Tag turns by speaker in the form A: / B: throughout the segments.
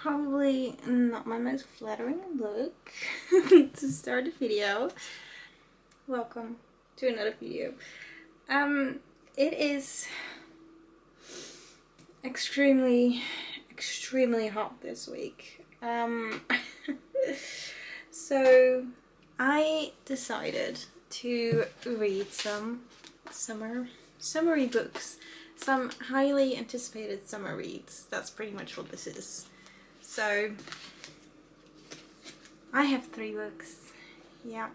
A: Probably not my most flattering look to start a video. Welcome to another video. It is extremely hot this week. So I decided to read some summery books, some highly anticipated summer reads. That's pretty much what this is. So I have 3 books. Yeah.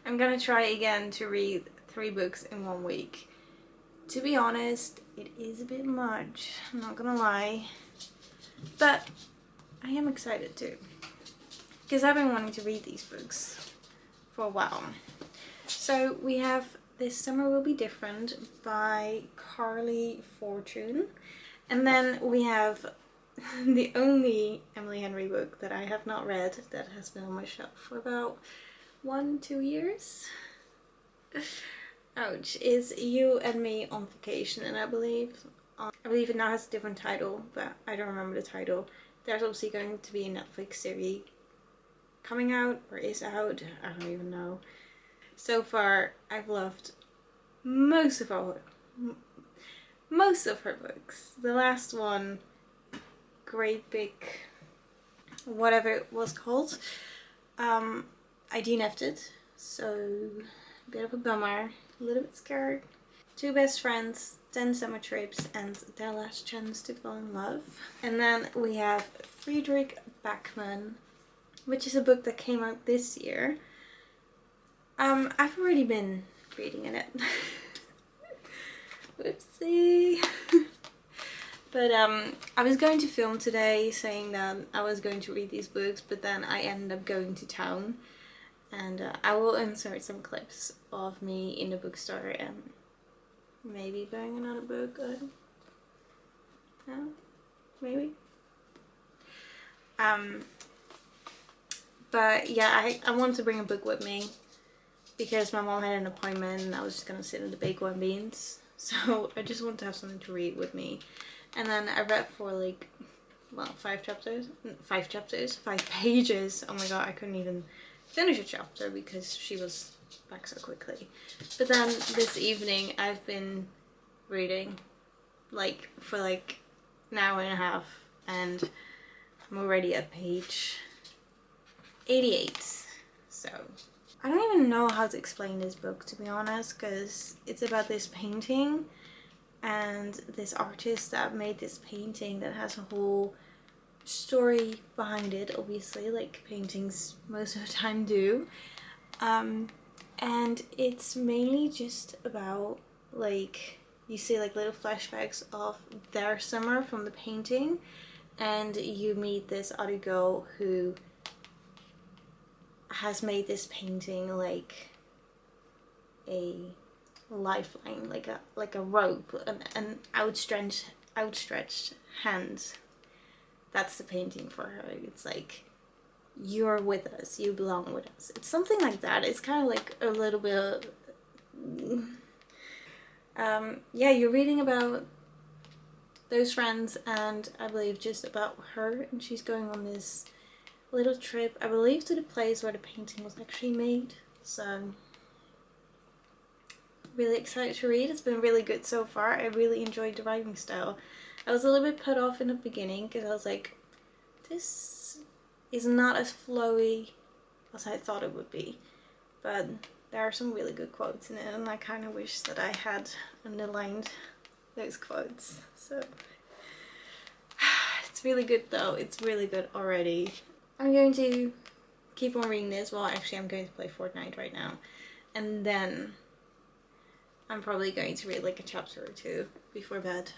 A: I'm gonna try again to read 3 books in 1 week. To be honest, it is a bit much, I'm not gonna lie. But I am excited too, because I've been wanting to read these books for a while. So we have This Summer Will Be Different by Carley Fortune. And then we have the only Emily Henry book that I have not read that has been on my shelf for about 1-2 years. Ouch. Is You and Me on Vacation, and I believe it now has a different title, but I don't remember the title. There's obviously going to be a Netflix series coming out, or is out, I don't even know. So far, I've loved most of her books. The last one, Great Big, whatever it was called, I DNF'd it, so a bit of a bummer, a little bit scared. 2 Best Friends, 10 Summer Trips, and Their Last Chance to Fall in Love. And then we have Fredrick Backman, which is a book that came out this year. I've already been reading in it. Whoopsie. But I was going to film today saying that I was going to read these books, but then I ended up going to town. And I will insert some clips of me in the bookstore and maybe buying another book. I don't know. Maybe. But yeah, I wanted to bring a book with me because my mom had an appointment and I was just gonna sit in the bagel and beans. So I just wanted to have something to read with me. And then I read for like, well, 5 pages. Oh my god, I couldn't even finish a chapter because she was back so quickly. But then this evening I've been reading like for like an hour and a half, and I'm already at page 88. So I don't even know how to explain this book, to be honest, because it's about this painting and this artist that made this painting that has a whole story behind it, obviously, like paintings most of the time do. And it's mainly just about, like, you see like little flashbacks of their summer from the painting, and you meet this other girl who has made this painting like a lifeline, like a rope, an outstretched hand. That's the painting for her. It's like, you're with us, you belong with us. It's something like that. It's kind of like a little bit yeah, you're reading about those friends, and I believe just about her, and she's going on this little trip, I believe, to the place where the painting was actually made. So really excited to read. It's been really good so far. I really enjoyed the writing style. I was a little bit put off in the beginning because I was like, this is not as flowy as I thought it would be, but there are some really good quotes in it, and I kind of wish that I had underlined those quotes. So it's really good though. It's really good already. I'm going to keep on reading this. Well, actually I'm going to play Fortnite right now, and then I'm probably going to read like a chapter or 2 before bed.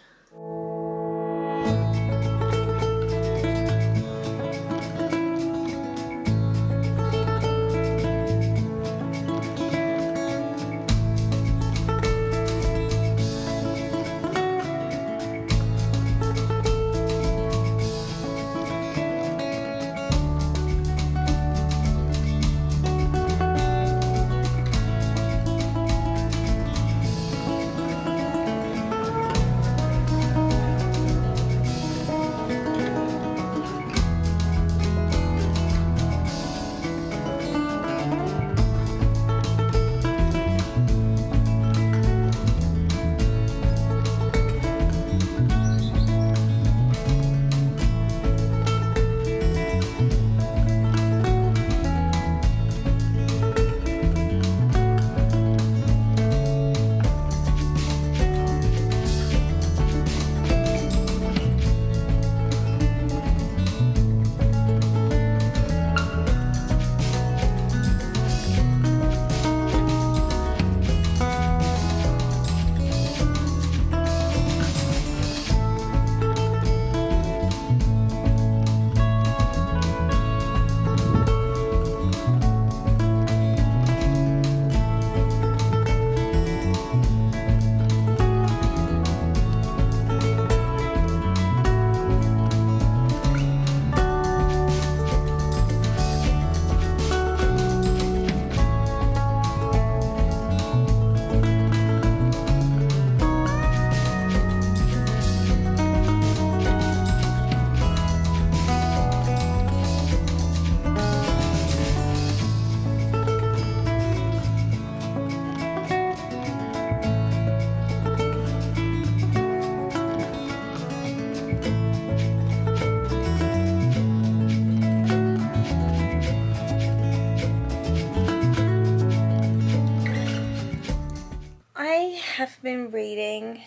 A: been reading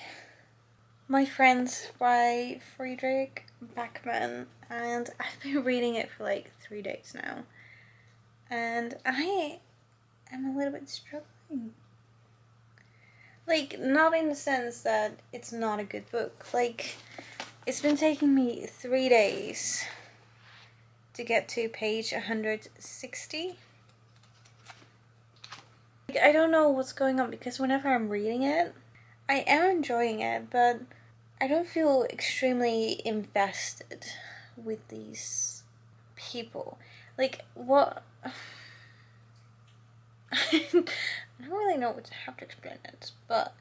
A: My Friends by Fredrick Backman, and I've been reading it for like 3 days now, and I am a little bit struggling. Like, not in the sense that it's not a good book. Like, it's been taking me 3 days to get to page 160. Like, I don't know what's going on, because whenever I'm reading it, I am enjoying it, but I don't feel extremely invested with these people. Like, what? I don't really know how to explain it, but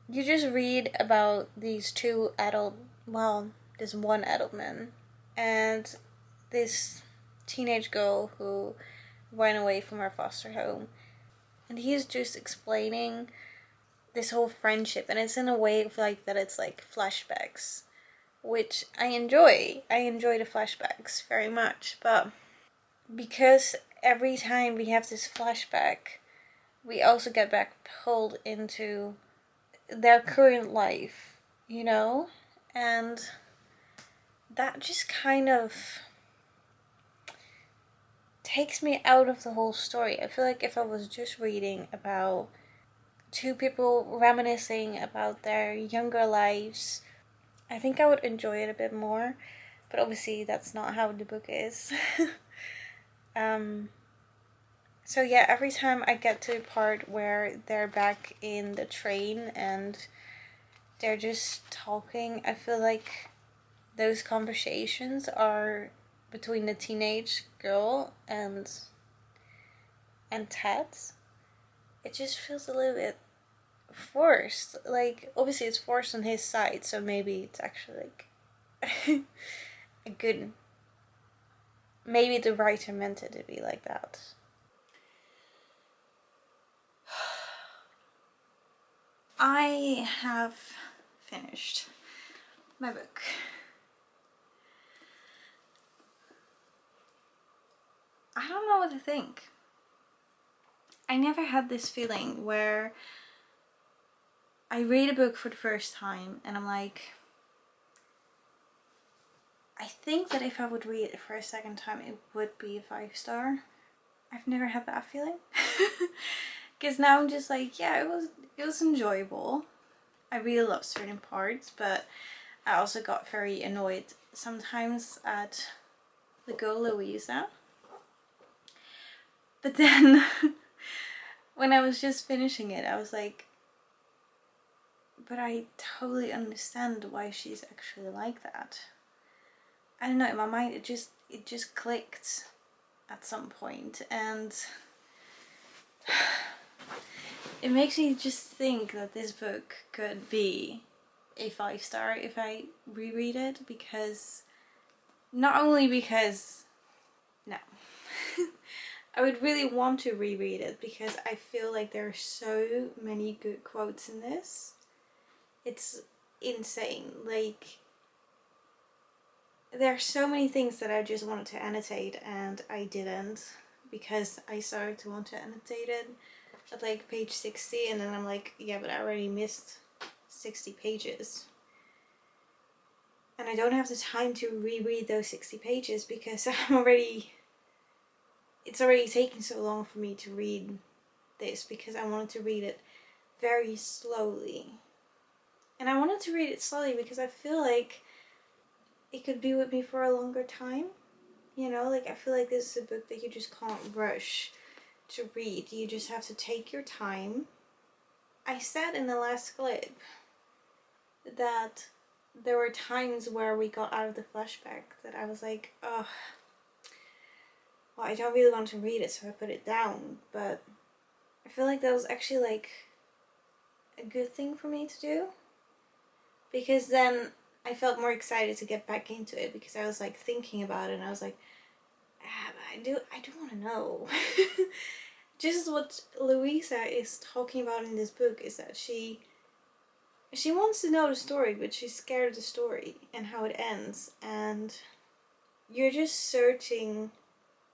A: you just read about these two adult, well, this one adult man, and this teenage girl who ran away from her foster home. And he's just explaining this whole friendship, and it's in a way of like that it's like flashbacks, which I enjoy. I enjoy the flashbacks very much, but because every time we have this flashback, we also get back pulled into their current life, you know? And that just kind of takes me out of the whole story. I feel like if I was just reading about two people reminiscing about their younger lives, I think I would enjoy it a bit more. But obviously that's not how the book is. So yeah, every time I get to a part where they're back in the train and they're just talking, I feel like those conversations are between the teenage girl and Ted. It just feels a little bit forced. Like, obviously it's forced on his side, so maybe it's actually like a good, maybe the writer meant it to be like that. I have finished my book. I don't know what to think. I never had this feeling where I read a book for the first time and I'm like, I think that if I would read it for a second time, it would be a 5-star. I've never had that feeling. Because now I'm just like, yeah, it was enjoyable. I really love certain parts, but I also got very annoyed sometimes at the girl Louisa. But then when I was just finishing it, I was like, but I totally understand why she's actually like that. I don't know, in my mind it just clicked at some point, and it makes me just think that this book could be a 5-star if I reread it, because not only because no I would really want to reread it because I feel like there are so many good quotes in this. It's insane. Like, there are so many things that I just wanted to annotate and I didn't, because I started to want to annotate it at like page 60, and then I'm like, yeah, but I already missed 60 pages. And I don't have the time to reread those 60 pages because it's already taking so long for me to read this, because I wanted to read it very slowly. And I wanted to read it slowly because I feel like it could be with me for a longer time. You know, like I feel like this is a book that you just can't rush to read. You just have to take your time. I said in the last clip that there were times where we got out of the flashback that I was like, oh, well, I don't really want to read it, so I put it down. But I feel like that was actually like a good thing for me to do, because then I felt more excited to get back into it, because I was like thinking about it and I was like, I do want to know. Just what Louisa is talking about in this book is that she wants to know the story, but she's scared of the story and how it ends, and you're just searching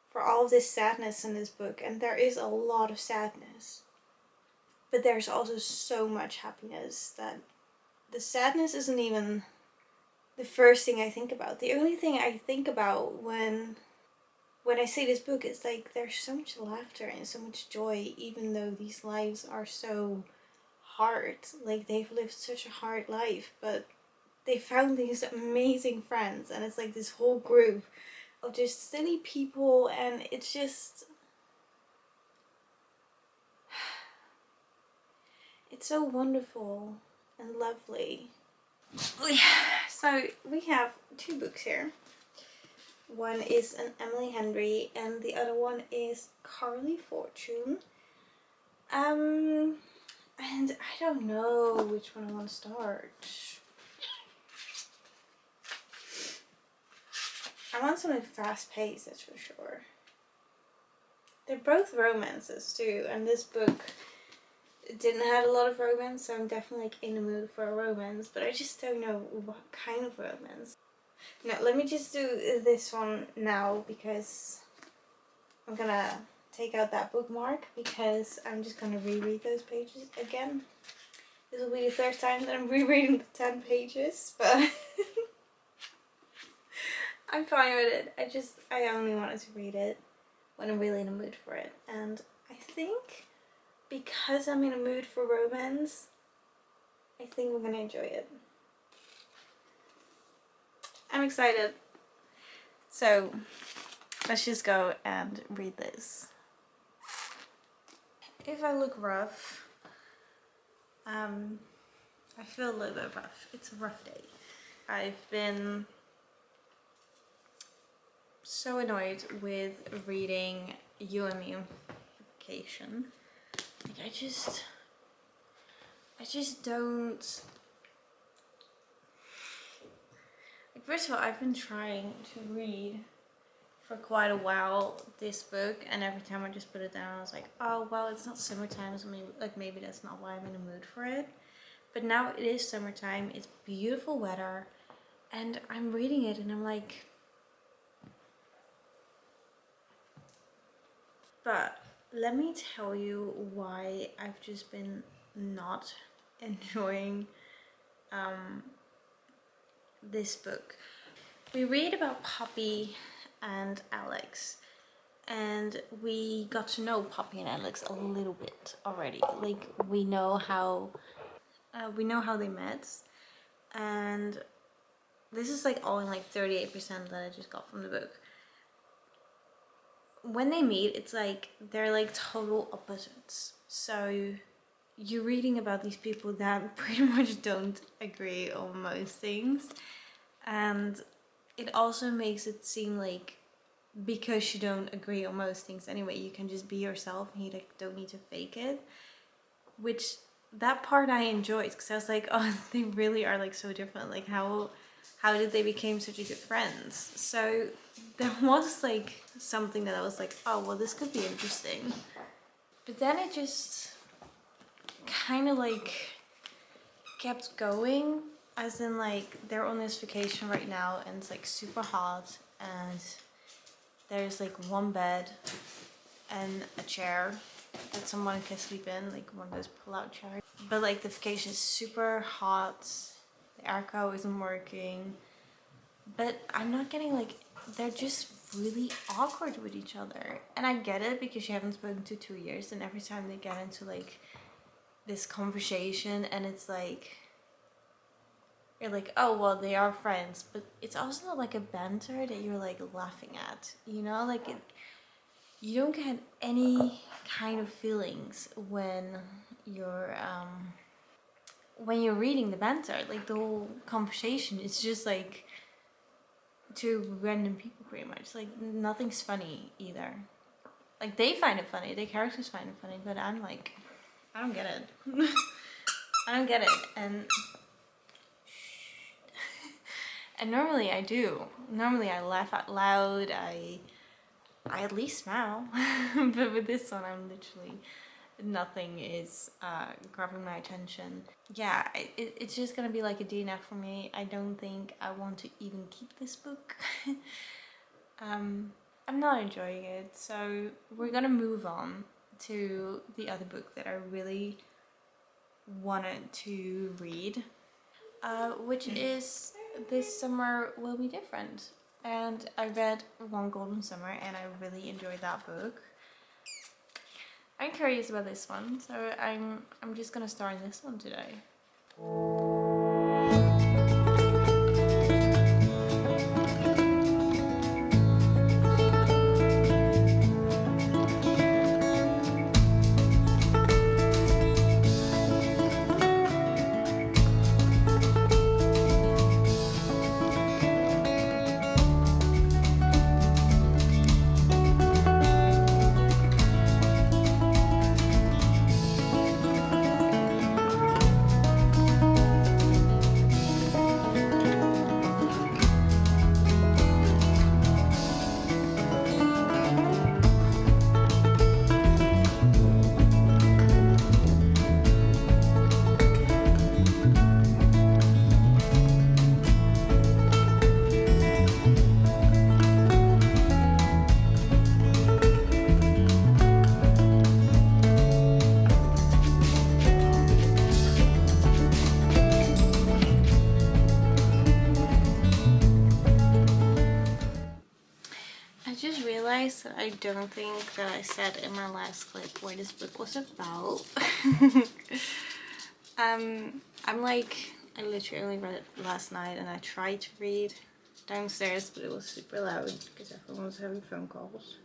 A: for all of this sadness in this book, and there is a lot of sadness. but there's also so much happiness that the sadness isn't even the first thing I think about. The only thing I think about when I say this book is like there's so much laughter and so much joy, even though these lives are so hard. Like they've lived such a hard life, but they found these amazing friends, and it's like this whole group of just silly people, and it's just, it's so wonderful and lovely. So we have two books here. One is an Emily Henry and the other one is Carley Fortune. And I don't know which one I want to start. I want something fast paced, that's for sure. They're both romances too, and this book didn't have a lot of romance, so I'm definitely like in the mood for a romance, but I just don't know what kind of romance. No, let me just do this one now because I'm gonna take out that bookmark because I'm just gonna reread those pages again. This will be the third time that I'm rereading the 10 pages, but I'm fine with it. I only wanted to read it when I'm really in a mood for it, and I think because I'm in a mood for romance, I think I'm gonna enjoy it. I'm excited. So let's just go and read this. If I look rough, I feel a little bit rough. It's a rough day. I've been so annoyed with reading You and Me on vacation. Like I just don't. Like, first of all, I've been trying to read for quite a while this book, and every time I just put it down I was like, oh well, it's not summertime, so maybe that's not why I'm in the mood for it. But now it is summertime, it's beautiful weather, and I'm reading it and I'm like, but let me tell you why I've just been not enjoying this book. We read about Poppy and Alex, and we got to know Poppy and Alex a little bit already. Like we know how they met, and this is like all in like 38% that I just got from the book. When they meet, it's like they're like total opposites. So you're reading about these people that pretty much don't agree on most things, and it also makes it seem like because you don't agree on most things anyway, you can just be yourself and you like don't need to fake it. Which that part I enjoyed because I was like, oh, they really are like so different. Like how did they become such a good friends? So there was like something that I was like, oh well, this could be interesting. But then it just kind of like kept going, as in like they're on this vacation right now and it's like super hot and there's like one bed and a chair that someone can sleep in, like one of those pull-out chairs. But like the vacation is super hot, the airco isn't working, but I'm not getting like, they're just really awkward with each other. And I get it because you haven't spoken to 2 years, and every time they get into like this conversation and it's like, you're like, oh well, they are friends, but it's also not like a banter that you're like laughing at, you know? Like you don't get any kind of feelings when you're reading the banter. Like the whole conversation is just like two random people pretty much. Like nothing's funny either. Like they find it funny, the characters find it funny, but I'm like, I don't get it. I don't get it. And normally I do. Normally I laugh out loud, I at least smile. But with this one I'm literally, nothing is grabbing my attention. Yeah, it's just gonna be like a DNF for me. I don't think I want to even keep this book. I'm not enjoying it, so we're gonna move on to the other book that I really wanted to read, which is This Summer Will Be Different. And I read One Golden Summer and I really enjoyed that book. I'm curious about this one, so I'm just gonna start this one today. I just realized that I don't think that I said in my last clip what this book was about. I literally only read it last night and I tried to read downstairs, but it was super loud because everyone was having phone calls.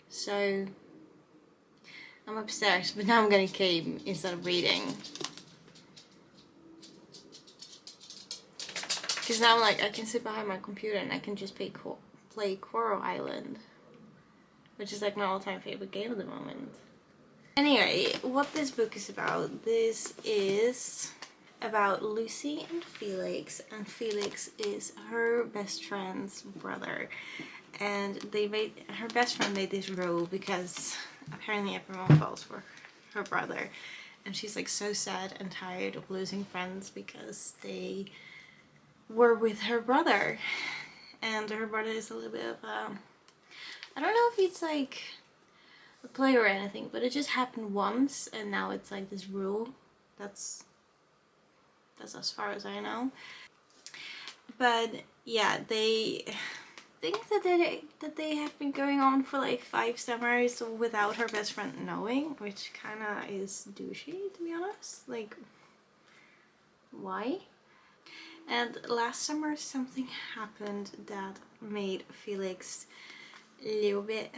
A: So I'm upstairs, but now I'm gonna game instead of reading. Because now I'm like, I can sit behind my computer and I can just play Coral Island, which is like my all-time favorite game at the moment. Anyway, what this book is about, this is about Lucy and Felix is her best friend's brother. And her best friend made this rule because apparently everyone falls for her brother. And she's like so sad and tired of losing friends because they were with her brother. And her brother is a little bit of I don't know if he's like a player or anything, but it just happened once and now it's like this rule. That's as far as I know. But yeah, they think that they have been going on for like 5 summers without her best friend knowing, which kinda is douchey, to be honest. Like, why? And last summer something happened that made Felix a little bit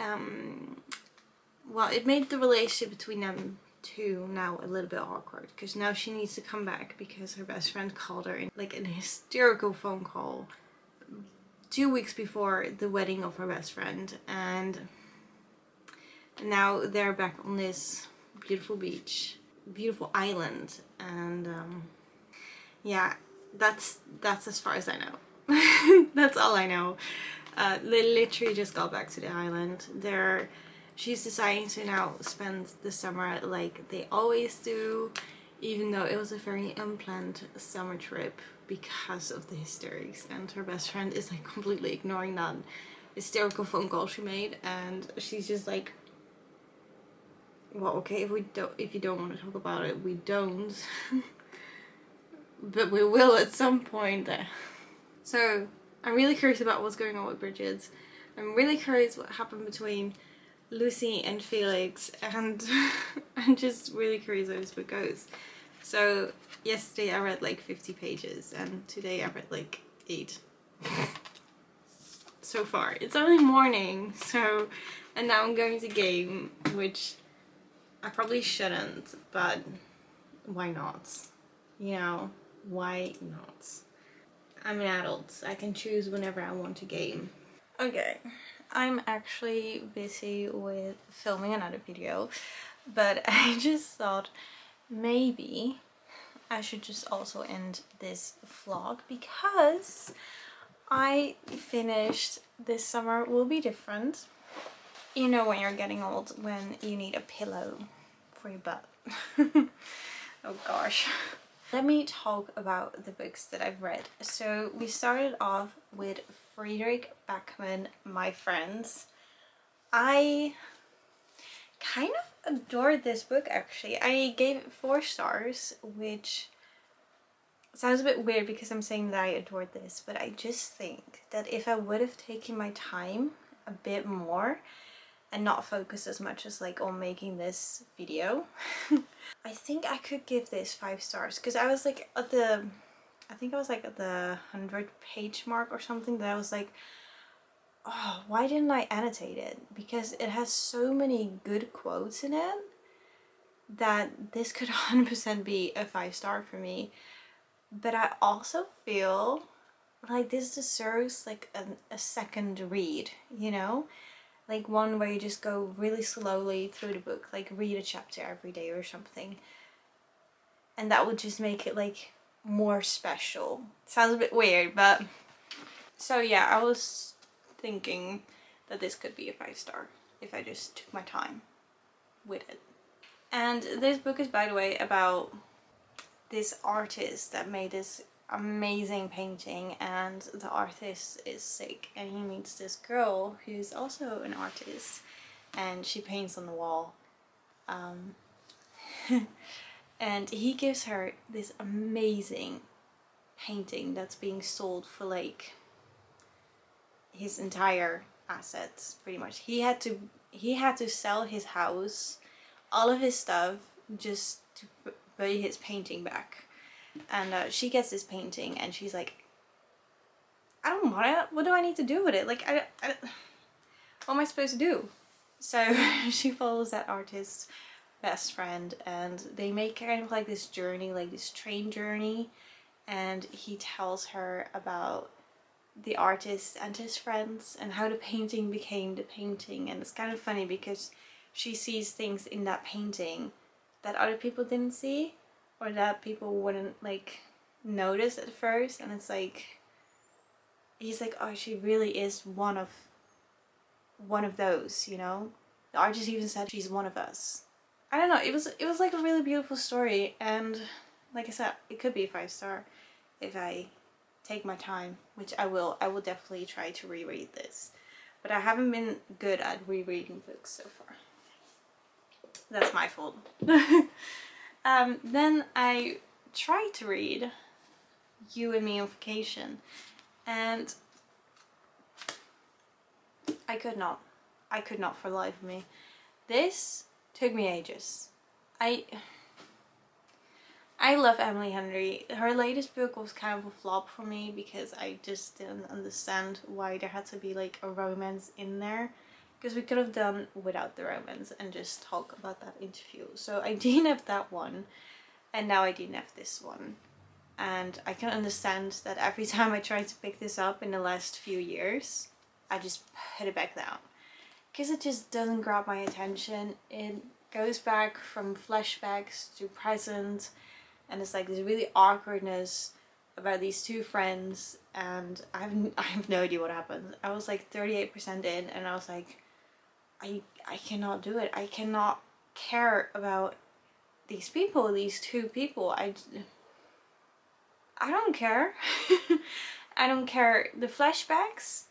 A: well, it made the relationship between them two now a little bit awkward, because now she needs to come back because her best friend called her in like an hysterical phone call 2 weeks before the wedding of her best friend, and now they're back on this beautiful beach, beautiful island, and yeah, that's as far as I know. That's all I know. They literally just got back to the island. She's deciding to now spend the summer like they always do, even though it was a very unplanned summer trip because of the hysterics, and her best friend is like completely ignoring that hysterical phone call she made, and she's just like, well, okay, if you don't want to talk about it, we don't. But we will at some point. So I'm really curious about what's going on with Bridget. I'm really curious what happened between Lucy and Felix, and I'm just really curious how this book goes. So yesterday I read like 50 pages and today I read like 8 so far. It's only morning, so, and now I'm going to game, which I probably shouldn't, but why not? You know, why not? I'm an adult, I can choose whenever I want to game. Okay, I'm actually busy with filming another video, but I just thought maybe I should just also end this vlog because I finished This Summer Will Be Different. You know when you're getting old, when you need a pillow for your butt. Oh gosh. Let me talk about the books that I've read. So we started off with Fredrick Backman, My Friends. I kind of adored this book actually. I gave it 4 stars, which sounds a bit weird because I'm saying that I adored this, but I just think that if I would have taken my time a bit more and not focused as much as like on making this video, I think I could give this 5 stars, because I was like at the, I think I was like at the 100-page mark or something, that I was like, oh, why didn't I annotate it? Because it has so many good quotes in it that this could 100% be a 5-star for me. But I also feel like this deserves like a second read, you know? Like one where you just go really slowly through the book, like read a chapter every day or something. And that would just make it like more special. Sounds a bit weird, but... So yeah, I was thinking that this could be a 5-star if I just took my time with it. And this book is, by the way, about this artist that made this amazing painting, and the artist is sick and he meets this girl who's also an artist and she paints on the wall. And he gives her this amazing painting that's being sold for like his entire assets, pretty much. He had to sell his house, all of his stuff, just to pay his painting back. And she gets this painting and she's like, I don't want it. What do I need to do with it? Like, I what am I supposed to do? So she follows that artist's best friend and they make kind of like this journey, like this train journey, and he tells her about the artist and his friends and how the painting became the painting. And it's kind of funny because she sees things in that painting that other people didn't see, or that people wouldn't like notice at first, and it's like, he's like, oh, she really is one of those, you know? The artist even said she's one of us. I don't know, it was like a really beautiful story, and like I said, it could be a 5-star if I take my time, which I will. I will definitely try to reread this, but I haven't been good at rereading books so far. That's my fault. Then I tried to read You and Me on Vacation, and I could not. I could not for the life of me. This took me ages. I love Emily Henry. Her latest book was kind of a flop for me because I just didn't understand why there had to be like a romance in there. Because we could have done without the romance and just talk about that interview. So I DNF'd that one, and now I DNF'd this one. And I can understand that every time I try to pick this up in the last few years, I just put it back down. Because it just doesn't grab my attention. It goes back from flashbacks to present, and it's like this really awkwardness about these two friends, and I have no idea what happened. I was like 38% in, and I was like, I cannot do it. I cannot care about these people, these two people. I don't care. I don't care. The flashbacks,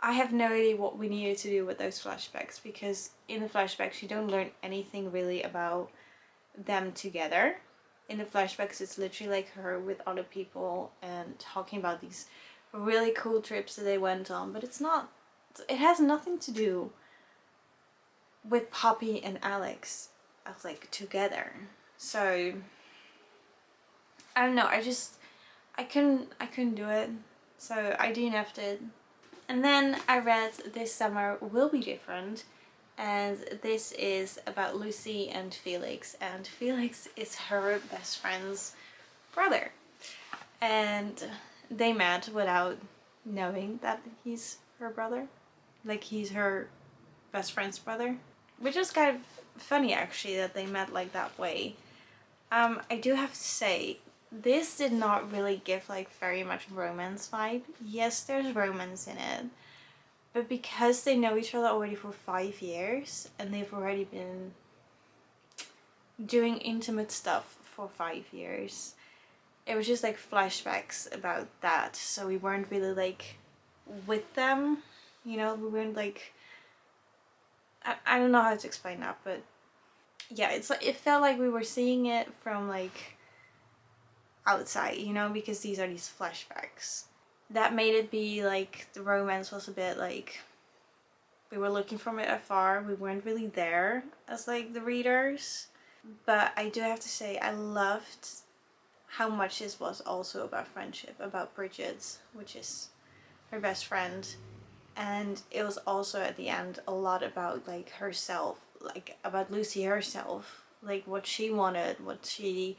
A: I have no idea what we needed to do with those flashbacks, because in the flashbacks you don't learn anything really about them together. In the flashbacks it's literally like her with other people and talking about these really cool trips that they went on, but it has nothing to do with Poppy and Alex as like together. So I don't know, I couldn't do it, so I DNF'd it. And then I read This Summer Will Be Different, and this is about Lucy and Felix, and Felix is her best friend's brother, and they met without knowing that he's her brother, like he's her best friend's brother, which is kind of funny actually that they met like that way. I do have to say, this did not really give like very much romance vibe. Yes, there's romance in it, but because they know each other already for 5 years and they've already been doing intimate stuff for 5 years, it was just like flashbacks about that. So we weren't really like with them, you know, we weren't like I don't know how to explain that, but yeah, it's like, it felt like we were seeing it from like outside, you know, because these are these flashbacks. That made it be like the romance was a bit like we were looking from it afar. We weren't really there as like the readers. But I do have to say I loved how much this was also about friendship, about Bridget, which is her best friend. And it was also at the end a lot about like herself, like about Lucy herself, like what she wanted, what she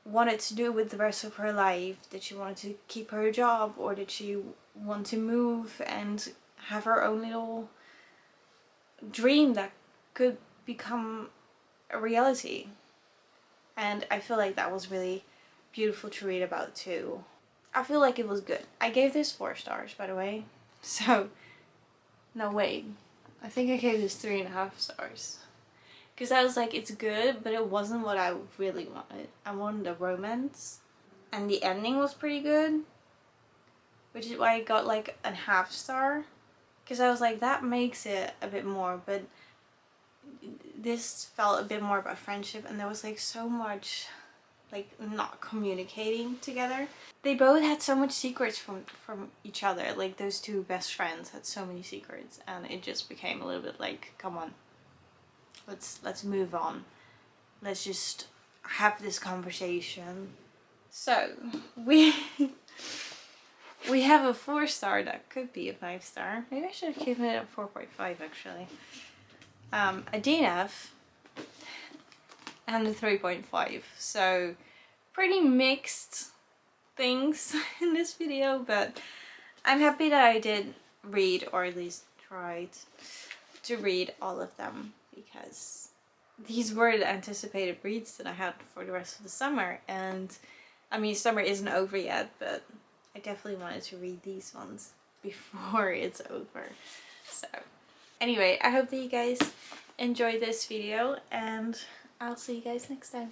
A: wanted to do with the rest of her life. Did she want to keep her job, or did she want to move and have her own little dream that could become a reality? And I feel like that was really beautiful to read about too. I feel like it was good. I gave this 4 stars, by the way. So, no wait. I think I gave this 3.5 stars. Because I was like, it's good, but it wasn't what I really wanted. I wanted a romance. And the ending was pretty good. Which is why I got like a 1/2 star. Because I was like, that makes it a bit more. But this felt a bit more about friendship. And there was like so much like not communicating together. They both had so much secrets from each other. Like those 2 best friends had so many secrets. And it just became a little bit like, come on. Let's move on. Let's just have this conversation. So we have a 4 star that could be a 5 star. Maybe I should have given it a 4.5 actually. A DNF and a 3.5. So pretty mixed things in this video, but I'm happy that I did read, or at least tried to read all of them, because these were the anticipated reads that I had for the rest of the summer. And I mean, summer isn't over yet, but I definitely wanted to read these ones before it's over. So anyway, I hope that you guys enjoyed this video, and I'll see you guys next time.